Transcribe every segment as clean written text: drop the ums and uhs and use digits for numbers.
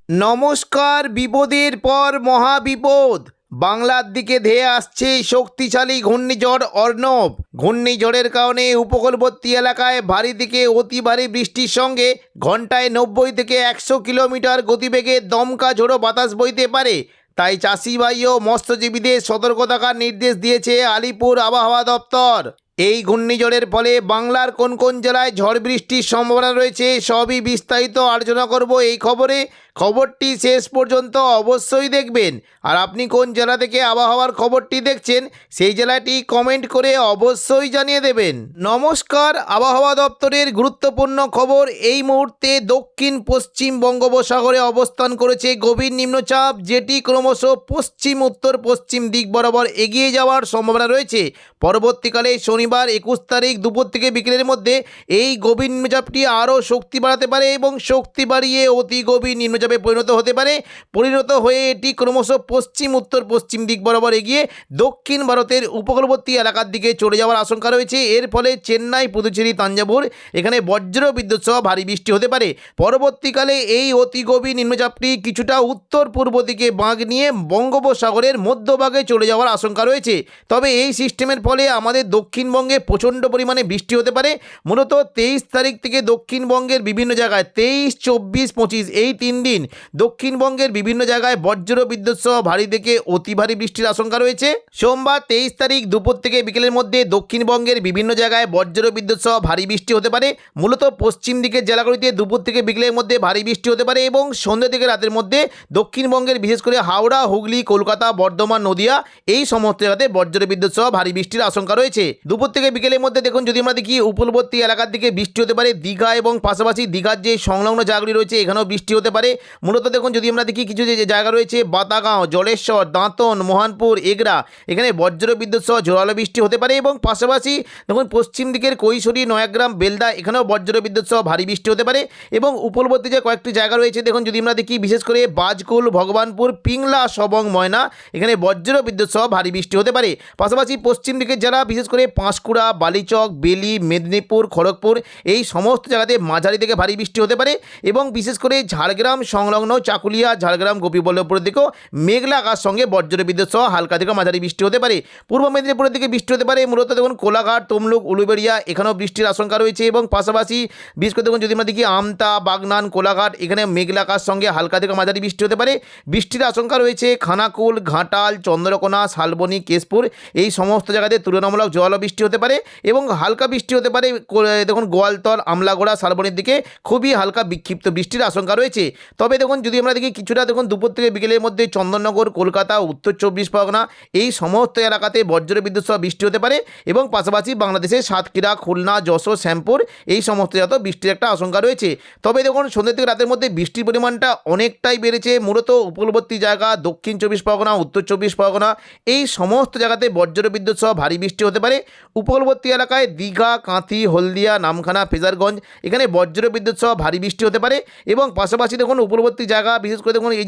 নমস্কার। বিপদের পর মহাবিপদ। বাংলার দিকে ধেয়ে আসছে শক্তিশালী ঘূর্ণিঝড় অর্ণব। ঘূর্ণিঝড়ের কারণে উপকূলবর্তী এলাকায় ভারী থেকে অতি ভারী বৃষ্টির সঙ্গে ঘন্টায় 90 থেকে 100 কিলোমিটার গতিবেগে দমকা ঝোড়ো বাতাস বইতে পারে। তাই চাষি ভাই ও মৎস্যজীবীদের সতর্ক থাকার নির্দেশ দিয়েছে আলিপুর আবহাওয়া দপ্তর। এই ঘূর্ণিঝড়ের ফলে বাংলার কোন কোন জেলায় ঝড় বৃষ্টির সম্ভাবনা রয়েছে সবই বিস্তারিত আলোচনা করব এই খবরে। খবরটি শেষ পর্যন্ত অবশ্যই দেখবেন। আর আপনি কোন জেলা থেকে আবহাওয়ার খবরটি দেখছেন সেই জেলাটি কমেন্ট করে অবশ্যই জানিয়ে দেবেন। নমস্কার। আবহাওয়া দপ্তরের গুরুত্বপূর্ণ খবর। এই মুহূর্তে দক্ষিণ পশ্চিম বঙ্গোপসাগরে অবস্থান করেছে গভীর নিম্নচাপ, যেটি ক্রমশ পশ্চিম উত্তর পশ্চিম দিক বরাবর এগিয়ে যাওয়ার সম্ভাবনা রয়েছে। পরবর্তীকালে শনিবার 21 তারিখ দুপুর থেকে বিকেলের মধ্যে এই গভীর নিম্নচাপটি আরও শক্তি বাড়াতে পারে এবং শক্তি বাড়িয়ে অতি গভীর নিম্নচাপে পরিণত হতে পারে। পরিণত হয়ে এটি ক্রমশ পশ্চিম উত্তর পশ্চিম দিক বরাবর এগিয়ে দক্ষিণ ভারতের উপকূলবর্তী এলাকার দিকে চলে যাওয়ার আশঙ্কা রয়েছে। এর ফলে চেন্নাই, পুদুচেরি, তাঞ্জাভুর এখানে বজ্র বিদ্যুৎ সহ ভারী বৃষ্টি হতে পারে। পরবর্তীকালে এই অতি গভীর নিম্নচাপটি কিছুটা উত্তর পূর্ব দিকে বাঁক নিয়ে বঙ্গোপসাগরের মধ্যভাগে চলে যাওয়ার আশঙ্কা রয়েছে। তবে এই সিস্টেমের ফলে আমাদের দক্ষিণবঙ্গে প্রচণ্ড পরিমাণে বৃষ্টি হতে পারে। মূলত 23 তারিখ থেকে দক্ষিণবঙ্গের বিভিন্ন জায়গায় 23, 24, 25 এই 3 দিন দক্ষিণবঙ্গের বিভিন্ন জায়গায় বজ্র বিদ্যুৎ সহ ভারী থেকে অতি ভারী বৃষ্টির আশঙ্কা রয়েছে। সোমবার 23 তারিখ দুপুর থেকে বিকেলের মধ্যে দক্ষিণবঙ্গের বিভিন্ন জায়গায় বজ্র বিদ্যুৎ সহ ভারী বৃষ্টি হতে পারে। মূলত পশ্চিম দিকের জেলাগুলিতে দুপুর থেকে বিকেলের মধ্যে ভারী বৃষ্টি হতে পারে এবং সন্ধ্যা থেকে রাতের মধ্যে দক্ষিণবঙ্গের বিশেষ করে হাওড়া, হুগলি, কলকাতা, বর্ধমান, নদিয়া এই সমস্ত জায়গাতে বজ্র বিদ্যুৎ সহ ভারী বৃষ্টির আশঙ্কা রয়েছে। দুপুর থেকে বিকেলের মধ্যে দেখুন, যদি আমরা দেখি উপকূলবর্তী এলাকার দিকে বৃষ্টি হতে পারে। দীঘা এবং পাশাপাশি দীঘার যে সংলগ্ন জায়গাগুলি রয়েছে এখানেও বৃষ্টি হতে পারে। মূলত দেখুন, যদি আমরা দেখি কিছু যে জায়গা রয়েছে বাতাগাঁও, জলেশ্বর, দাঁতন, মোহনপুর, এগরা এখানে বজ্র বিদ্যুৎ সহ ঝোড়ালো বৃষ্টি হতে পারে এবং পাশাপাশি দেখুন পশ্চিম দিকের কৈশোরী, নয়াগ্রাম, বেলদা এখানেও বজ্র বিদ্যুৎ সহ ভারী বৃষ্টি হতে পারে এবং উপকূলবর্তী যে কয়েকটি জায়গা রয়েছে দেখুন, যদি আমরা দেখি বিশেষ করে বাজকুল, ভগবানপুর, পিংলা, সবং, ময়না এখানে বজ্র বিদ্যুৎ সহ ভারী বৃষ্টি হতে পারে। পাশাপাশি পশ্চিম দিকের জেলা বিশেষ করে পাঁশকুড়া, বালিচক, বেলি, মেদিনীপুর, খড়গপুর এই সমস্ত জায়গাতে মাঝারি থেকে ভারী বৃষ্টি হতে পারে এবং বিশেষ করে ঝাড়গ্রাম সংলগ্ন চাকুলিয়া, ঝাড়গ্রাম, গোপীবল্লভপুরের দিকেও মেঘলা আকাশ সঙ্গে বজ্র বিদ্যুৎ সহ হালকা থেকে মাঝারি বৃষ্টি হতে পারে। পূর্ব মেদিনীপুরের দিকে বৃষ্টি হতে পারে। মূলত দেখুন কোলাঘাট, তমলুক, উলুবেড়িয়া এখানেও বৃষ্টির আশঙ্কা রয়েছে এবং পাশাপাশি বিশেষ করে দেখুন যদি আমরা দেখি আমতা, বাগনান, কোলাঘাট এখানে মেঘলা আকাশ সঙ্গে হালকা থেকে মাঝারি বৃষ্টি হতে পারে। বৃষ্টির আশঙ্কা রয়েছে খানাকুল, ঘাটাল, চন্দ্রকোনা, শালবনী, কেশপুর এই সমস্ত জায়গাতে তুলনামূলক জোরালো বৃষ্টি হতে পারে এবং হালকা বৃষ্টি হতে পারে। দেখুন গোয়ালতর, আমলাগোড়া, শালবনীর দিকে খুবই হালকা বিক্ষিপ্ত বৃষ্টির আশঙ্কা রয়েছে। তবে দেখুন যদি আমরা দেখি কিছুটা দেখুন দুপুর থেকে বিকেলের মধ্যে চন্দননগর, কলকাতা, উত্তর 24 পরগনা এই সমস্ত এলাকাতে বজ্র বিদ্যুৎ সহ বৃষ্টি হতে পারে এবং পাশাপাশি বাংলাদেশের সাতক্ষীরা, খুলনা, যশোর, শ্যামপুর এই সমস্ত জায়গাতেও বৃষ্টির একটা আশঙ্কা রয়েছে। তবে দেখুন সন্ধ্যা থেকে রাতের মধ্যে বৃষ্টির পরিমাণটা অনেকটাই বেড়েছে। মূলত উপকূলবর্তী জায়গা দক্ষিণ 24 পরগনা, উত্তর 24 পরগনা এই সমস্ত জায়গাতে বজ্র বিদ্যুৎ সহ ভারী বৃষ্টি হতে পারে। উপকূলবর্তী এলাকায় দীঘা, কাঁথি, হলদিয়া, নামখানা, ফেজারগঞ্জ এখানে বজ্র বিদ্যুৎ সহ ভারী বৃষ্টি হতে পারে এবং পাশাপাশি দেখুন উপকূলবর্তী জায়গা বিশেষ করে দেখুন এই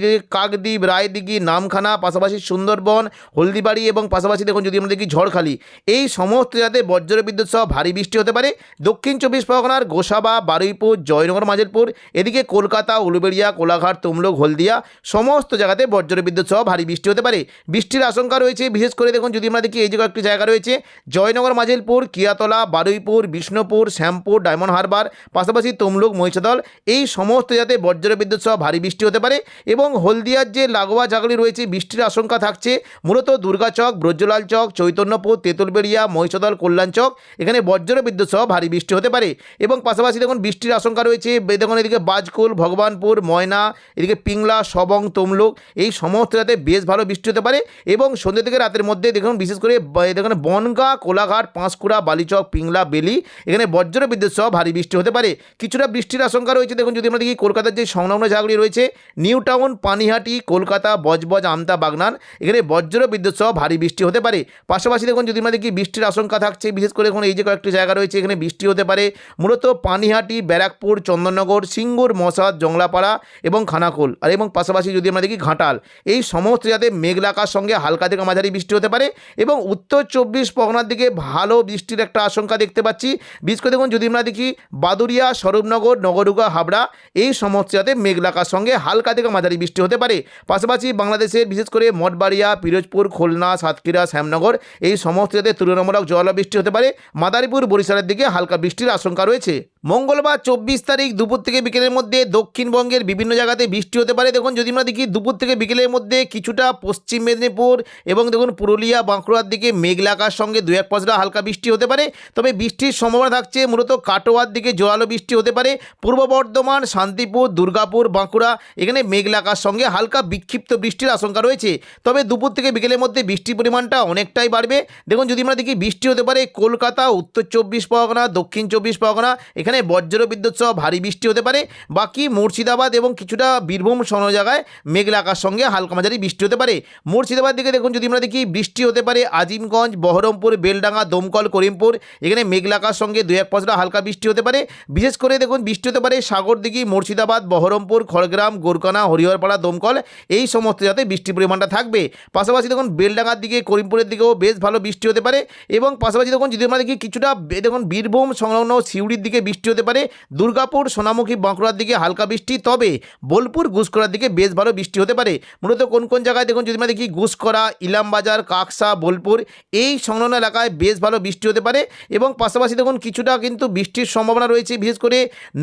যে কাকদ্বীপ, রায়দিঘি, নামখানা, পাশাপাশি সুন্দরবন, হলদিবাড়ি এবং পাশাপাশি দেখুন যদি আমরা দেখি ঝড়খালি এই সমস্ত জায়গাতে বজ্র বিদ্যুৎ সহ ভারী বৃষ্টি হতে পারে। দক্ষিণ 24 পরগনার গোসাবা, বারুইপুর, জয়নগর, মাঝেরপুর এদিকে কলকাতা, উলুবেড়িয়া, কোলাঘাট, তমলুক, হলদিয়া সমস্ত জায়গাতে বজ্র বিদ্যুৎ সহ ভারী বৃষ্টি হতে পারে। বৃষ্টির আশঙ্কা রয়েছে বিশেষ করে দেখুন যদি আমরা দেখি এই যে কয়েকটি জায়গা রয়েছে জয়নগর, মাঝেরপুর, কিয়াতলা, বারুইপুর, বিষ্ণুপুর, শ্যামপুর, ডায়মন্ড হারবার পাশাপাশি তমলুক, মহিষাদল এই সমস্ত জায়গাতে বজ্র বিদ্যুৎ সহ ভারী বৃষ্টি হতে পারে এবং হলদিয়ার যে লাগোয়া জায়গাগুলি রয়েছে বৃষ্টির আশঙ্কা থাকছে। মূলত দুর্গাচক, ব্রজলাল চক, চৈতন্যপুর, তেঁতুলবেড়িয়া, মহিষাদল, কল্যাণচক এখানে বজ্র বিদ্যুৎ সহ ভারী বৃষ্টি হতে পারে এবং পাশাপাশি দেখুন বৃষ্টির আশঙ্কা রয়েছে দেখুন এদিকে বাজকুল, ভগবানপুর, ময়না এদিকে পিংলা, সবং, তমলুক এই সমস্ত জায়গাতে বেশ ভালো বৃষ্টি হতে পারে এবং সন্ধ্যা থেকে রাতের মধ্যে দেখুন বিশেষ করে দেখুন বনগাঁ, কোলাঘাট, পাঁশকুড়া, বালিচক, পিংলা, বেলি এখানে বজ্র বিদ্যুৎ সহ ভারী বৃষ্টি হতে পারে। কিছুটা বৃষ্টির আশঙ্কা রয়েছে দেখুন যদি আমরা দেখি কলকাতার যে সংলগ্ন জায়গাগুলি রয়েছে নিউ টাউন, পানিহাটি, কলকাতা, বজবজ, আমতা, বাগনান এখানে বজ্র বিদ্যুৎ সহ ভারী বৃষ্টি হতে পারে। পাশাপাশি দেখুন যদি আমরা দেখি বৃষ্টির আশঙ্কা থাকছে বিশেষ করে দেখুন এই যে কয়েকটি জায়গা রয়েছে এখানে বৃষ্টি হতে পারে। মূলত পানিহাটি, ব্যারাকপুর, চন্দননগর, সিঙ্গুর, মশাদ, জংলাপাড়া এবং খানাকুল আর এবং পাশাপাশি যদি আমরা দেখি ঘাটাল এই সমস্ত জায়গাতে মেঘলা আকাশ সঙ্গে হালকা থেকে মাঝারি বৃষ্টি হতে পারে এবং উত্তর 24 পরগনার দিকে ভালো বৃষ্টির একটা আশঙ্কা দেখতে পাচ্ছি। বিশেষ করে দেখুন যদি আমরা দেখি বাদুরিয়া, স্বরূপনগর, নগরুগা, হাবড়া এই সমস্ত জায়গাতে মেঘলা আকাশ সঙ্গে হালকা থেকে মাঝারি বৃষ্টি হতে পারে। পাশাপাশি বাংলাদেশের বিশেষ করে মঠবাড়িয়া, পিরোজপুর, খুলনা, সাতক্ষীরা, শ্যামনগর এই সমস্ত জায়গাতে তুলনামূলক জোরালো বৃষ্টি হতে পারে। মাদারীপুর, বরিশালের দিকে হালকা বৃষ্টির আশঙ্কা রয়েছে। মঙ্গলবার 24 তারিখ দুপুর থেকে বিকেলের মধ্যে দক্ষিণবঙ্গের বিভিন্ন জায়গাতে বৃষ্টি হতে পারে। দেখুন যদি আমরা দেখি দুপুর থেকে বিকেলের মধ্যে কিছুটা পশ্চিম মেদিনীপুর এবং দেখুন পুরুলিয়া, বাঁকুড়ার দিকে মেঘলা আকাশ সঙ্গে 2-1 পশলা হালকা বৃষ্টি হতে পারে। তবে বৃষ্টির সম্ভাবনা থাকছে মূলত কাটোয়ার দিকে জোরালো বৃষ্টি হতে পারে। পূর্ব বর্ধমান, শান্তিপুর, দুর্গাপুর, বাঁকুড়া এখানে মেঘলা আকাশ সঙ্গে হালকা বিক্ষিপ্ত বৃষ্টির আশঙ্কা রয়েছে। তবে দুপুর থেকে বিকেলের মধ্যে বৃষ্টির পরিমাণটা অনেকটাই বাড়বে। দেখুন যদি আমরা দেখি বৃষ্টি হতে পারে কলকাতা, উত্তর 24 পরগনা, দক্ষিণ 24 পরগনা এখানে বজ্র বিদ্যুৎ সহ ভারী বৃষ্টি হতে পারে। বাকি মুর্শিদাবাদ এবং কিছুটা বীরভূম সম জায়গায় মেঘলা আকাশ সঙ্গে হালকা মাঝারি বৃষ্টি হতে পারে। মুর্শিদাবাদ দিকে দেখুন যদি আমরা দেখি বৃষ্টি হতে পারে আজিমগঞ্জ, বহরমপুর, বেলডাঙ্গা, দমকল, করিমপুর এখানে মেঘলা আকাশ সঙ্গে 2-1 পশলা হালকা বৃষ্টি হতে পারে। বিশেষ করে দেখুন বৃষ্টি হতে পারে সাগরদিঘি, মুর্শিদাবাদ, বহরমপুর, খড়গ্রাম, গোরকানা, হরিহরপাড়া, দমকল এই সমস্ত জায়গাতে বৃষ্টির পরিমাণটা থাকবে। পাশাপাশি দেখুন বেলডাঙ্গার দিকে, করিমপুরের দিকেও বেশ ভালো বৃষ্টি হতে পারে। এবং পাশাপাশি দেখুন যদি আমরা দেখি কিছুটা দেখুন বীরভূম সংলগ্ন সিউড়ির দিকে বৃষ্টি হতে পারে। দুর্গাপুর, সোনামুখী, বাঁকুড়ার দিকে হালকা বৃষ্টি। তবে বোলপুর, গুসকরার দিকে বেশ ভালো বৃষ্টি হতে পারে। মূলত কোন কোন জায়গায় দেখুন যদি আমরা দেখি গুসকরা, ইলামবাজার, কাকসা, বোলপুর এই সংলগ্ন এলাকায় বেশ ভালো বৃষ্টি হতে পারে। এবং পাশাপাশি দেখুন কিছুটা কিন্তু বৃষ্টির সম্ভাবনা রয়েছে বিশেষ করে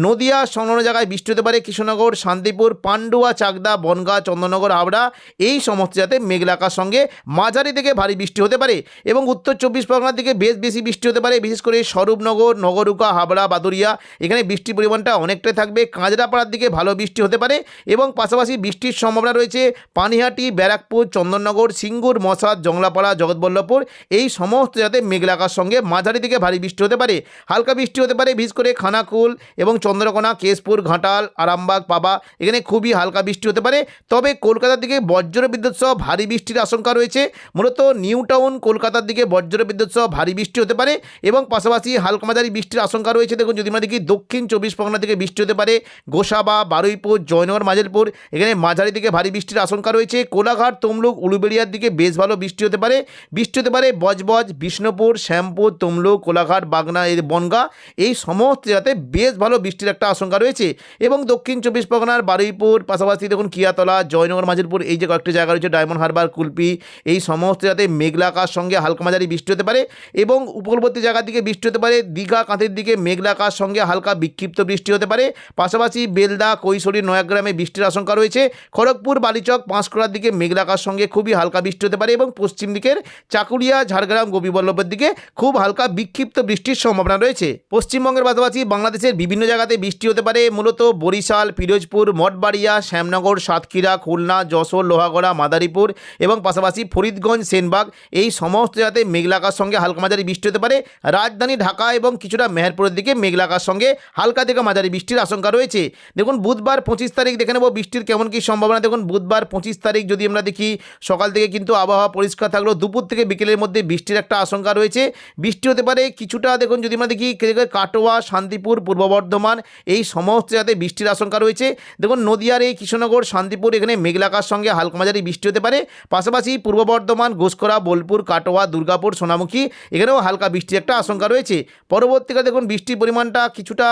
নদিয়া সংলগ্ন জায়গায় বৃষ্টি হতে পারে। কৃষ্ণনগর, শান্তিপুর, পান্ডুয়া, চাকদা, বনগাঁ, চন্দননগর, হাবড়া এই সমস্ত জায়গাতে মেঘলা আকাশ সঙ্গে মাঝারি থেকে ভারী বৃষ্টি হতে পারে। এবং উত্তর 24 পরগনার দিকে বেশ বেশি বৃষ্টি হতে পারে। বিশেষ করে স্বরূপনগর, নগরুকা, হাবড়া, বাদুরিয়া এখানে বৃষ্টির পরিমাণটা অনেকটাই থাকবে। কাঁচরাপাড়ার দিকে ভালো বৃষ্টি হতে পারে। এবং পাশাপাশি বৃষ্টির সম্ভাবনা রয়েছে পানিহাটি, ব্যারাকপুর, চন্দননগর, সিঙ্গুর, মশাদ, জংলাপাড়া, জগৎবল্লভপুর এই সমস্ত জায়গাতে মেঘলা আকাশ সঙ্গে মাঝারি থেকে ভারী বৃষ্টি হতে পারে। হালকা বৃষ্টি হতে পারে বিশেষ করে খানাকুল এবং চন্দ্রকোনা, কেশপুর, ঘাটাল, আরামবাগ, পাবা এখানে খুবই হালকা বৃষ্টি হতে পারে। তবে কলকাতার দিকে বজ্র বিদ্যুৎ সহ ভারী বৃষ্টির আশঙ্কা রয়েছে। মূলত নিউ টাউন, কলকাতার দিকে বজ্র বিদ্যুৎ সহ ভারী বৃষ্টি হতে পারে। এবং পাশাপাশি হালকা মাঝারি বৃষ্টির আশঙ্কা রয়েছে। দেখুন যদি আমরা দেখি দক্ষিণ 24 পরগনা থেকে বৃষ্টি হতে পারে। গোসাবা, বারুইপুর, জয়নগর, মাঝেরপুর এখানে মাঝারি থেকে ভারী বৃষ্টির আশঙ্কা রয়েছে। কোলাঘাট, তমলুক, উলুবেড়িয়ার দিকে বেশ ভালো বৃষ্টি হতে পারে। বৃষ্টি হতে পারে বজবজ, বিষ্ণুপুর, শ্যামপুর, তমলুক, কোলাঘাট, বাগনা, বনগাঁ এই সমস্ত জায়গাতে বেশ ভালো বৃষ্টির একটা আশঙ্কা রয়েছে। এবং দক্ষিণ 24 পরগনার বারুইপুর, পাশাপাশি দেখুন কিয়াতলা, জয়নগর, মাঝেরপুর এই যে কয়েকটি জায়গা রয়েছে, ডায়মন্ড হারবার, কুলপি এই সমস্ত জায়গাতে মেঘলা আকাশ সঙ্গে হালকা মাঝারি বৃষ্টি হতে পারে। এবং উপকূলবর্তী জায়গার দিকে বৃষ্টি হতে পারে। দীঘা, কাঁথির দিকে মেঘলা আকাশ সঙ্গে হালকা বিক্ষিপ্ত বৃষ্টি হতে পারে। পাশাপাশি বেলদা, কৈশোরী, নয়াগ্রামে বৃষ্টির আশঙ্কা রয়েছে। খড়গপুর, বালিচক, পাঁশকুড়ার দিকে মেঘলা আকাশ সঙ্গে খুবই হালকা বৃষ্টি হতে পারে। এবং পশ্চিম দিকের চাকুলিয়া, ঝাড়গ্রাম, গোপীবল্লভের দিকে খুব হালকা বিক্ষিপ্ত বৃষ্টির সম্ভাবনা রয়েছে। পশ্চিমবঙ্গের পাশাপাশি বাংলাদেশের বিভিন্ন জায়গাতে বৃষ্টি হতে পারে। মূলত বরিশাল, পিরোজপুর, মঠবাড়িয়া, শ্যামনগর, সাতক্ষীরা, খুলনা, যশোর, লোহাগড়া, মাদারীপুর এবং পাশাপাশি ফরিদগঞ্জ, সেনবাগ এই সমস্ত জায়গাতে মেঘলা আকাশ সঙ্গে হালকা মাঝারি বৃষ্টি হতে পারে। রাজধানী ঢাকা এবং কিছুটা মেহেরপুরের দিকে মেঘলা আকাশ সঙ্গে হালকা থেকে মাঝারি বৃষ্টির আশঙ্কা রয়েছে। দেখুন বুধবার 25 তারিখ দেখে নেব বৃষ্টির কেমন কী সম্ভাবনা। দেখুন বুধবার 25 তারিখ যদি আমরা দেখি সকাল থেকে কিন্তু আবহাওয়া পরিষ্কার থাকলেও দুপুর থেকে বিকেলের মধ্যে বৃষ্টির একটা আশঙ্কা রয়েছে। বৃষ্টি হতে পারে কিছুটা দেখুন যদি আমরা দেখি কাটোয়া, শান্তিপুর, পূর্ব বর্ধমান এই সমস্ত জায়গাতে বৃষ্টির আশঙ্কা রয়েছে। দেখুন নদিয়ার এই কৃষ্ণনগর, শান্তিপুর এখানে মেঘলা আকাশ সঙ্গে হালকা মাঝারি বৃষ্টি হতে পারে। পাশাপাশি পূর্ব বর্ধমান, ঘোষকরা, বোলপুর, কাটোয়া, দুর্গাপুর, সোনামুখী এখানেও হালকা বৃষ্টির একটা আশঙ্কা রয়েছে। পরবর্তীকালে দেখুন বৃষ্টির পরিমাণটা কিছুটা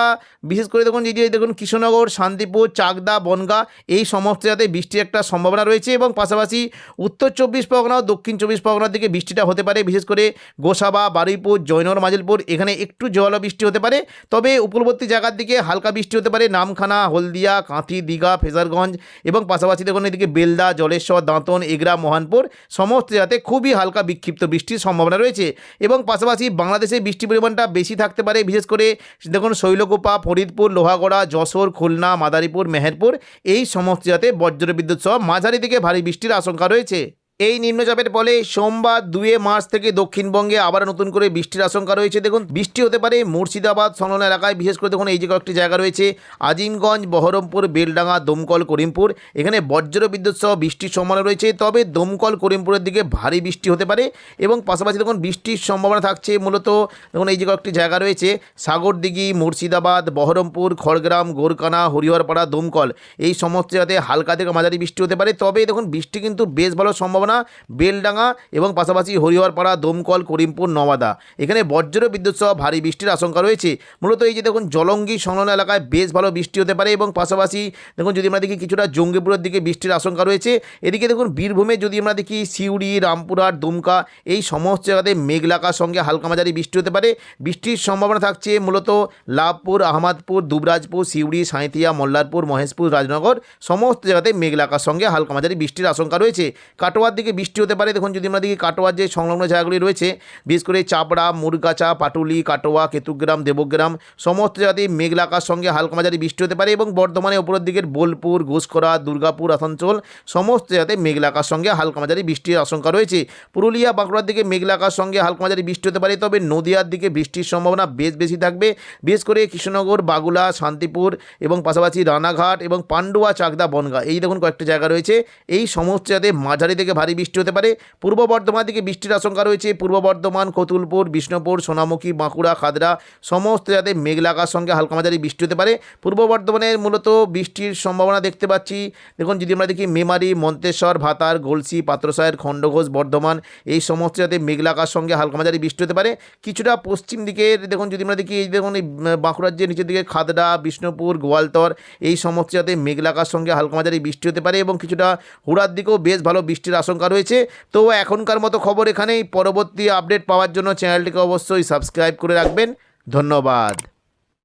বিশেষ করে দেখুন যদি দেখুন কৃষ্ণনগর, শান্তিপুর, চাকদা, বনগাঁ এই সমস্ত জায়গাতে বৃষ্টির একটা সম্ভাবনা রয়েছে। এবং পাশাপাশি উত্তর 24 পরগনা ও দক্ষিণ 24 পরগনার দিকে বৃষ্টিটা হতে পারে। বিশেষ করে গোসাবা, বারুইপুর, জয়নগর, মাঝেরপুর এখানে একটু জোরালো বৃষ্টি হতে পারে। তবে উপকূলবর্তী জায়গার দিকে হালকা বৃষ্টি হতে পারে নামখানা, হলদিয়া, কাঁথি, দীঘা, ফেজারগঞ্জ এবং পাশাপাশি দেখুন এদিকে বেলদা, জলেশ্বর, দাঁতন, এগরা, মোহনপুর সমস্ত জায়গাতে খুবই হালকা বিক্ষিপ্ত বৃষ্টির সম্ভাবনা রয়েছে। এবং পাশাপাশি বাংলাদেশে বৃষ্টির পরিমাণটা বেশি থাকতে পারে। বিশেষ করে দেখুন শৈলকুপা, ফরিদপুর, লোহাগড়া, যশোর, খুলনা, মাদারীপুর, মেহেরপুর এই সমস্ত জায়গাতে বজ্র বিদ্যুৎ সহ মাঝারি থেকে ভারী বৃষ্টির আশঙ্কা রয়েছে। এই নিম্নচাপের ফলে সোমবার 2 মার্চ থেকে দক্ষিণবঙ্গে আবার নতুন করে বৃষ্টির আশঙ্কা রয়েছে। দেখুন বৃষ্টি হতে পারে মুর্শিদাবাদ সংলগ্ন এলাকায়। বিশেষ করে দেখুন এই যে কয়েকটি জায়গা রয়েছে আজিমগঞ্জ, বহরমপুর, বেলডাঙ্গা, দমকল, করিমপুর এখানে বজ্র বিদ্যুৎ সহ বৃষ্টির সম্ভাবনা রয়েছে। তবে দমকল, করিমপুরের দিকে ভারী বৃষ্টি হতে পারে। এবং পাশাপাশি দেখুন বৃষ্টির সম্ভাবনা থাকছে মূলত দেখুন এই যে কয়েকটি জায়গা রয়েছে সাগরদিঘি, মুর্শিদাবাদ, বহরমপুর, খড়গ্রাম, গোরকানা, হরিহরপাড়া, দমকল এই সমস্ত জায়গাতে হালকা থেকে মাঝারি বৃষ্টি হতে পারে। তবে দেখুন বৃষ্টি কিন্তু বেশ ভালো সম্ভাবনা সম্ভাবনা বেলডাঙ্গা এবং পাশাপাশি হরিহরপাড়া, দমকল, করিমপুর, নওয়াদা এখানে বজ্র বিদ্যুৎ সহ ভারী বৃষ্টির আশঙ্কা রয়েছে। মূলত এই যে দেখুন জলঙ্গি সংলগ্ন এলাকায় বেশ ভালো বৃষ্টি হতে পারে এবং পাশাপাশি দেখুন যদি আমরা দেখি কিছুটা জঙ্গিপুরের দিকে বৃষ্টির আশঙ্কা রয়েছে। এদিকে দেখুন বীরভূমে যদি আমরা দেখি সিউড়ি, রামপুরহাট, দুমকা এই সমস্ত জায়গাতে মেঘলা আকাশ সঙ্গে হালকা মাঝারি বৃষ্টি হতে পারে। বৃষ্টির সম্ভাবনা থাকছে মূলত লাভপুর, আহমদপুর, দুবরাজপুর, সিউড়ি, সাঁইথিয়া, মল্লারপুর, মহেশপুর, রাজনগর সমস্ত জায়গাতে মেঘলা আকাশ সঙ্গে হালকা মাঝারি বৃষ্টির আশঙ্কা রয়েছে। কাটোয়ার দিকে বৃষ্টি হতে পারে। দেখুন যদি আমরা দেখি কাটোয়ার যে সংলগ্ন জায়গাগুলি রয়েছে বিশেষ করে চাপড়া, মুরগাছা, পাটুলি, কাটোয়া, কেতুগ্রাম, দেবগ্রাম সমস্ত জায়গাতেই মেঘলা আকাশ সঙ্গে হালকা মাঝারি বৃষ্টি হতে পারে এবং বর্ধমানে উপরের দিকের বোলপুর, ঘুষখরা, দুর্গাপুর, আসানসোল সমস্ত জায়গাতে মেঘলা আকাশ সঙ্গে হালকা মাঝারি বৃষ্টির আশঙ্কা রয়েছে। পুরুলিয়া, বাঁকুড়ার দিকে মেঘলা আকাশ সঙ্গে হালকা মাঝারি বৃষ্টি হতে পারে, তবে নদিয়ার দিকে বৃষ্টির সম্ভাবনা বেশ বেশি থাকবে। বিশেষ করে কৃষ্ণনগর, বাগুলা, শান্তিপুর এবং পাশাপাশি রানাঘাট এবং পান্ডুয়া, চাকদা, বনগাঁ এই দেখুন কয়েকটা জায়গা রয়েছে। এই সমস্ত জায়গাতে মাঝারি থেকে ভারী বৃষ্টি হতে পারে। পূর্ব বর্ধমান দিকে বৃষ্টির আশঙ্কা রয়েছে। পূর্ব বর্ধমান, কতুলপুর, বিষ্ণুপুর, সোনামুখী, বাঁকুড়া, খাদরা সমস্ত জায়গাতে মেঘলা আকাশ সঙ্গে হালকা মাঝারি বৃষ্টি হতে পারে। পূর্ব বর্ধমানের মূলত বৃষ্টির সম্ভাবনা দেখতে পাচ্ছি। দেখুন যদি আমরা দেখি মেমারি, মন্তেশ্বর, ভাতার, গলসি, পাত্রসাহের, খণ্ডঘোষ, বর্ধমান এই সমস্ত জায়গাতে মেঘলা আকাশ সঙ্গে হালকা মাঝারি বৃষ্টি হতে পারে। কিছুটা পশ্চিম দিকের দেখুন যদি আমরা দেখি এই দেখুন এই বাঁকুড়ার যে নিচের দিকে খাদড়া, বিষ্ণুপুর, গোয়ালতর এই সমস্ত জায়গাতে মেঘলা আকাশ সঙ্গে হালকা মাঝারি বৃষ্টি হতে পারে এবং কিছুটা হুড়ার দিকেও বেশ ভালো বৃষ্টির আশঙ্কা রয়েছে। তো এখনকার মতো খবর এখানেই। পরবর্তী আপডেট পাওয়ার জন্য চ্যানেলটিকে অবশ্যই সাবস্ক্রাইব করে রাখবেন। ধন্যবাদ।